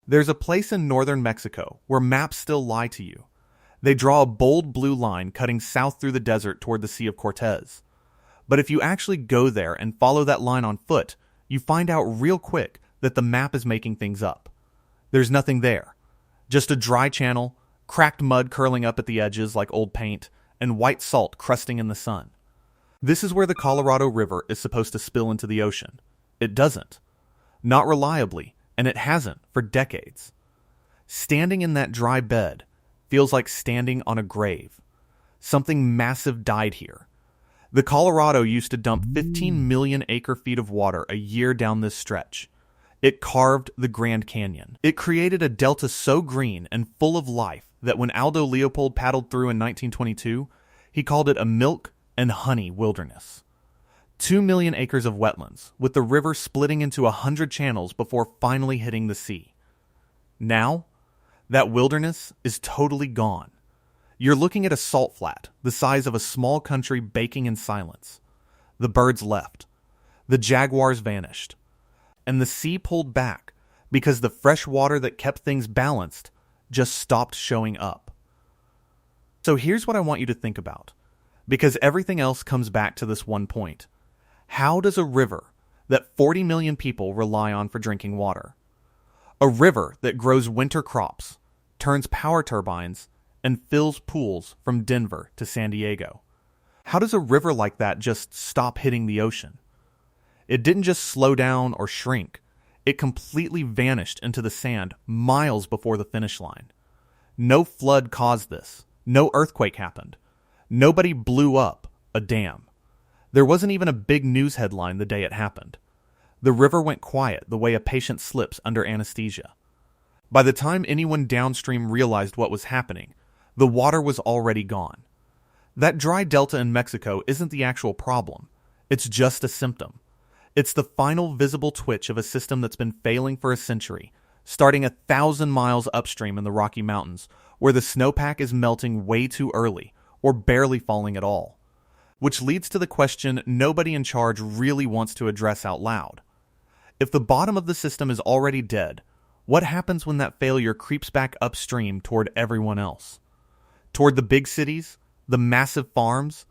There's a place in northern Mexico where maps still lie to you. They draw a bold blue line cutting south through the desert toward the Sea of Cortez. But if you actually go there and follow that line on foot, you find out real quick that the map is making things up. There's nothing there. Just a dry channel, cracked mud curling up at the edges like old paint, and white salt crusting in the sun. This is where the Colorado River is supposed to spill into the ocean. It doesn't. Not reliably, and it hasn't for decades. Standing in that dry bed feels like standing on a grave. Something massive died here. The Colorado used to dump 15 million acre-feet of water a year down this stretch. It carved the Grand Canyon. It created a delta so green and full of life that when Aldo Leopold paddled through in 1922, he called it a milk and honey wilderness. 2 million acres of wetlands, with the river splitting into 100 channels before finally hitting the sea. Now, that wilderness is totally gone. You're looking at a salt flat, the size of a small country baking in silence. The birds left. The jaguars vanished. And the sea pulled back because the fresh water that kept things balanced just stopped showing up. So here's what I want you to think about, because everything else comes back to this one point. How does a river that 40 million people rely on for drinking water, a river that grows winter crops, turns power turbines, and fills pools from Denver to San Diego, how does a river like that just stop hitting the ocean? It didn't just slow down or shrink. It completely vanished into the sand miles before the finish line. No flood caused this. No earthquake happened. Nobody blew up a dam. There wasn't even a big news headline the day it happened. The river went quiet the way a patient slips under anesthesia. By the time anyone downstream realized what was happening, the water was already gone. That dry delta in Mexico isn't the actual problem. It's just a symptom. It's the final visible twitch of a system that's been failing for a century, starting 1,000 miles upstream in the Rocky Mountains, where the snowpack is melting way too early, or barely falling at all. Which leads to the question nobody in charge really wants to address out loud. If the bottom of the system is already dead, what happens when that failure creeps back upstream toward everyone else? Toward the big cities, the massive farms,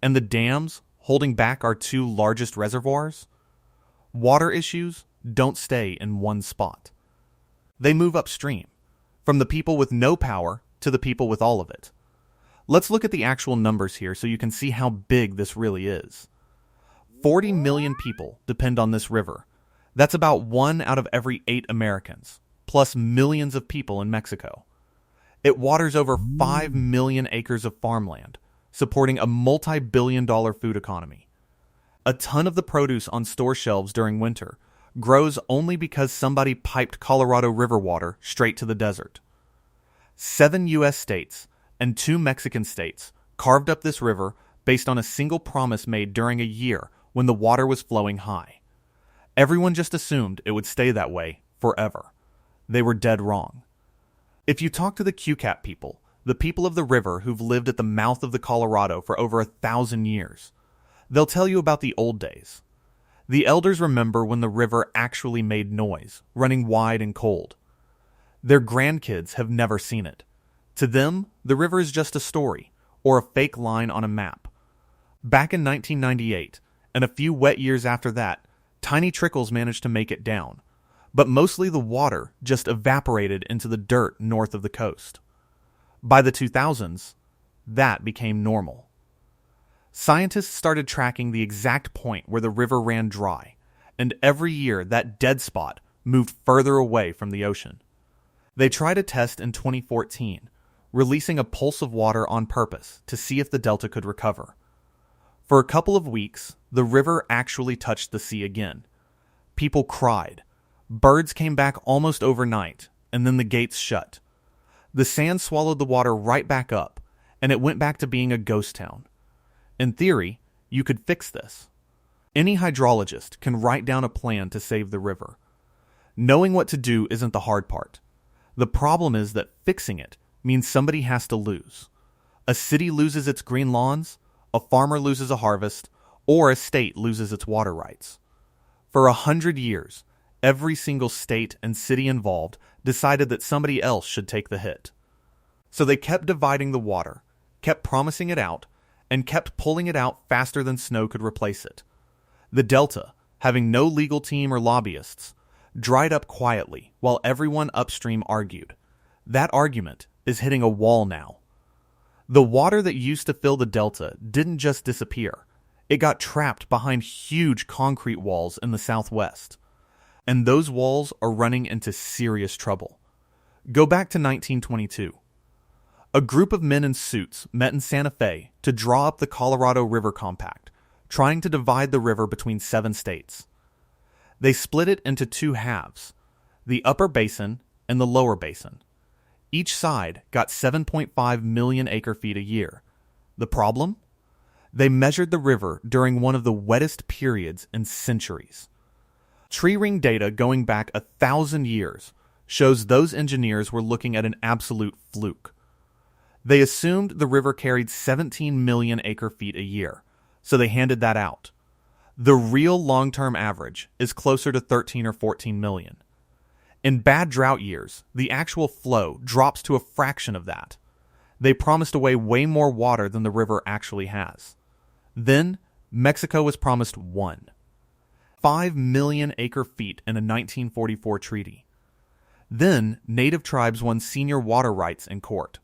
and the dams holding back our two largest reservoirs? Water issues don't stay in one spot. They move upstream, from the people with no power to the people with all of it. Let's look at the actual numbers here so you can see how big this really is. 40 million people depend on this river. That's about 1 out of every 8 Americans, plus millions of people in Mexico. It waters over 5 million acres of farmland, supporting a multi-billion-dollar food economy. A ton of the produce on store shelves during winter grows only because somebody piped Colorado River water straight to the desert. 7 U.S. states and 2 Mexican states carved up this river based on a single promise made during a year when the water was flowing high. Everyone just assumed it would stay that way forever. They were dead wrong. If you talk to the QCAP people, the people of the river who've lived at the mouth of the Colorado for over 1,000 years, they'll tell you about the old days. The elders remember when the river actually made noise, running wide and cold. Their grandkids have never seen it. To them, the river is just a story, or a fake line on a map. Back in 1998, and a few wet years after that, tiny trickles managed to make it down, but mostly the water just evaporated into the dirt north of the coast. By the 2000s, that became normal. Scientists started tracking the exact point where the river ran dry, and every year that dead spot moved further away from the ocean. They tried a test in 2014, releasing a pulse of water on purpose to see if the delta could recover. For a couple of weeks, the river actually touched the sea again. People cried. Birds came back almost overnight, and then the gates shut. The sand swallowed the water right back up, and it went back to being a ghost town. In theory, you could fix this. Any hydrologist can write down a plan to save the river. Knowing what to do isn't the hard part. The problem is that fixing it means somebody has to lose. A city loses its green lawns, a farmer loses a harvest, or a state loses its water rights. For 100 years, every single state and city involved decided that somebody else should take the hit. So they kept dividing the water, kept promising it out, and kept pulling it out faster than snow could replace it. The Delta, having no legal team or lobbyists, dried up quietly while everyone upstream argued. That argument is hitting a wall now. The water that used to fill the Delta didn't just disappear. It got trapped behind huge concrete walls in the southwest. And those walls are running into serious trouble. Go back to 1922. A group of men in suits met in Santa Fe to draw up the Colorado River Compact, trying to divide the river between 7 states. They split it into 2 halves, the upper basin and the lower basin. Each side got 7.5 million acre-feet a year. The problem? They measured the river during one of the wettest periods in centuries. Tree ring data going back 1,000 years shows those engineers were looking at an absolute fluke. They assumed the river carried 17 million acre-feet a year, so they handed that out. The real long-term average is closer to 13 or 14 million. In bad drought years, the actual flow drops to a fraction of that. They promised away way more water than the river actually has. Then, Mexico was promised 5 million acre-feet in a 1944 treaty. Then, native tribes won senior water rights in court.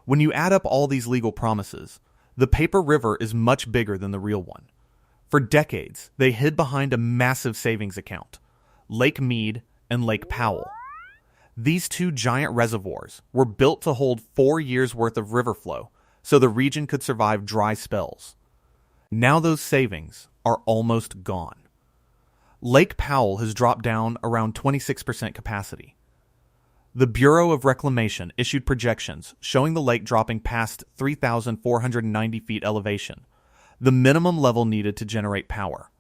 When you add up all these legal promises, the paper river is much bigger than the real one. For decades, they hid behind a massive savings account, Lake Mead and Lake Powell. These 2 giant reservoirs were built to hold 4 years' worth of river flow so the region could survive dry spells. Now those savings are almost gone. Lake Powell has dropped down around 26% capacity. The Bureau of Reclamation issued projections showing the lake dropping past 3,490 feet elevation, the minimum level needed to generate power.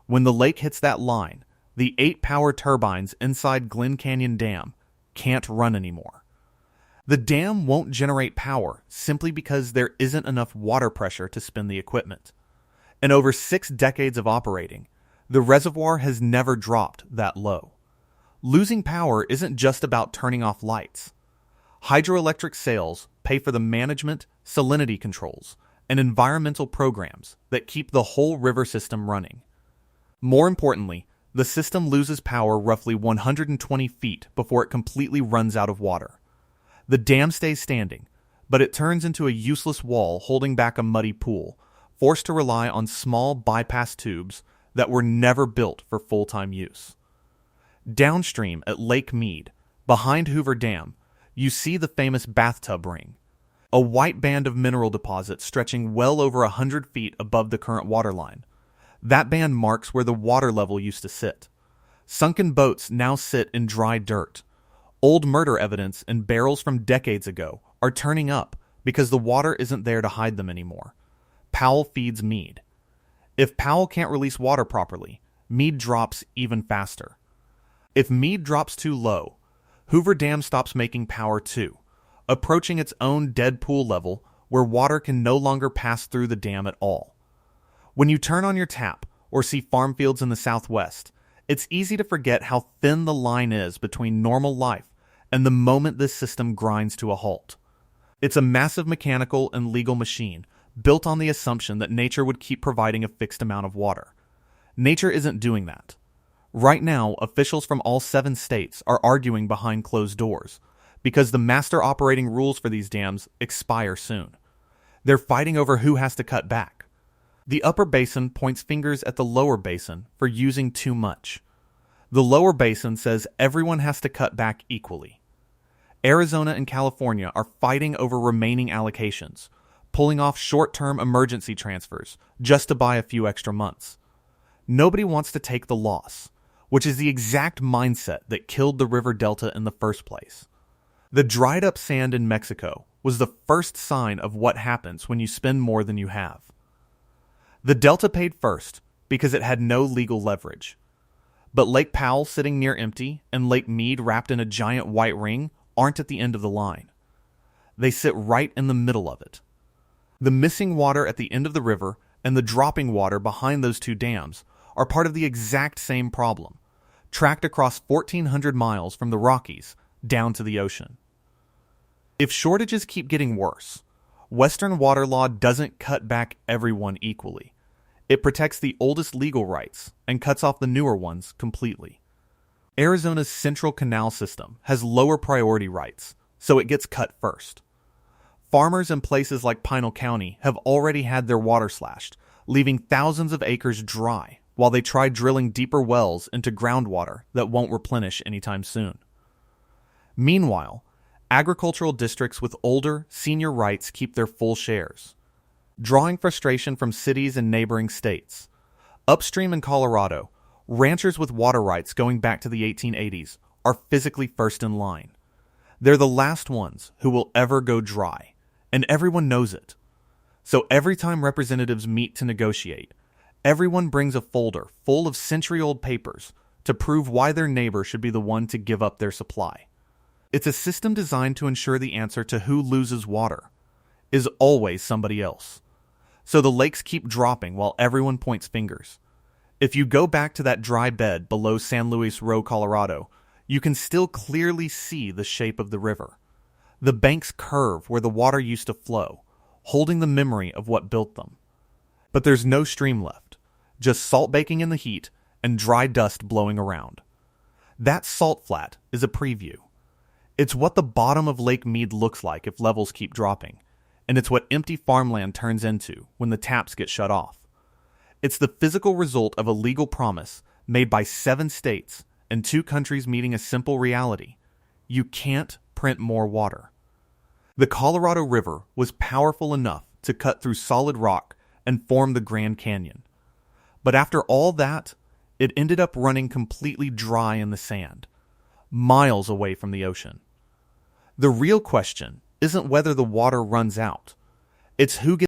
When the lake hits that line, the 8 power turbines inside Glen Canyon Dam can't run anymore. The dam won't generate power simply because there isn't enough water pressure to spin the equipment. In over 6 decades of operating, the reservoir has never dropped that low. Losing power isn't just about turning off lights. Hydroelectric sales pay for the management, salinity controls, and environmental programs that keep the whole river system running. More importantly, the system loses power roughly 120 feet before it completely runs out of water. The dam stays standing, but it turns into a useless wall holding back a muddy pool, forced to rely on small bypass tubes that were never built for full-time use. Downstream at Lake Mead, behind Hoover Dam, you see the famous bathtub ring, a white band of mineral deposits stretching well over 100 feet above the current waterline. That band marks where the water level used to sit. Sunken boats now sit in dry dirt. Old murder evidence and barrels from decades ago are turning up because the water isn't there to hide them anymore. Powell feeds Mead. If Powell can't release water properly, Mead drops even faster. If Mead drops too low, Hoover Dam stops making power too, approaching its own dead pool level where water can no longer pass through the dam at all. When you turn on your tap or see farm fields in the southwest, it's easy to forget how thin the line is between normal life and the moment this system grinds to a halt. It's a massive mechanical and legal machine built on the assumption that nature would keep providing a fixed amount of water. Nature isn't doing that. Right now, officials from all 7 states are arguing behind closed doors because the master operating rules for these dams expire soon. They're fighting over who has to cut back. The upper basin points fingers at the lower basin for using too much. The lower basin says everyone has to cut back equally. Arizona and California are fighting over remaining allocations, pulling off short-term emergency transfers just to buy a few extra months. Nobody wants to take the loss, which is the exact mindset that killed the river delta in the first place. The dried-up sand in Mexico was the first sign of what happens when you spend more than you have. The Delta paid first because it had no legal leverage. But Lake Powell sitting near empty and Lake Mead wrapped in a giant white ring aren't at the end of the line. They sit right in the middle of it. The missing water at the end of the river and the dropping water behind those 2 dams are part of the exact same problem, tracked across 1,400 miles from the Rockies down to the ocean. If shortages keep getting worse, Western water law doesn't cut back everyone equally. It protects the oldest legal rights and cuts off the newer ones completely. Arizona's Central Canal System has lower priority rights, so it gets cut first. Farmers in places like Pinal County have already had their water slashed, leaving thousands of acres dry while they try drilling deeper wells into groundwater that won't replenish anytime soon. Meanwhile, agricultural districts with older, senior rights keep their full shares. Drawing frustration from cities and neighboring states, upstream in Colorado, ranchers with water rights going back to the 1880s are physically first in line. They're the last ones who will ever go dry, and everyone knows it. So every time representatives meet to negotiate, everyone brings a folder full of century-old papers to prove why their neighbor should be the one to give up their supply. It's a system designed to ensure the answer to who loses water is always somebody else. So the lakes keep dropping while everyone points fingers. If you go back to that dry bed below San Luis Rio, Colorado, you can still clearly see the shape of the river. The banks curve where the water used to flow, holding the memory of what built them. But there's no stream left, just salt baking in the heat and dry dust blowing around. That salt flat is a preview. It's what the bottom of Lake Mead looks like if levels keep dropping, and it's what empty farmland turns into when the taps get shut off. It's the physical result of a legal promise made by 7 states and 2 countries meeting a simple reality. You can't print more water. The Colorado River was powerful enough to cut through solid rock and form the Grand Canyon. But after all that, it ended up running completely dry in the sand, miles away from the ocean. The real question isn't whether the water runs out. It's who gets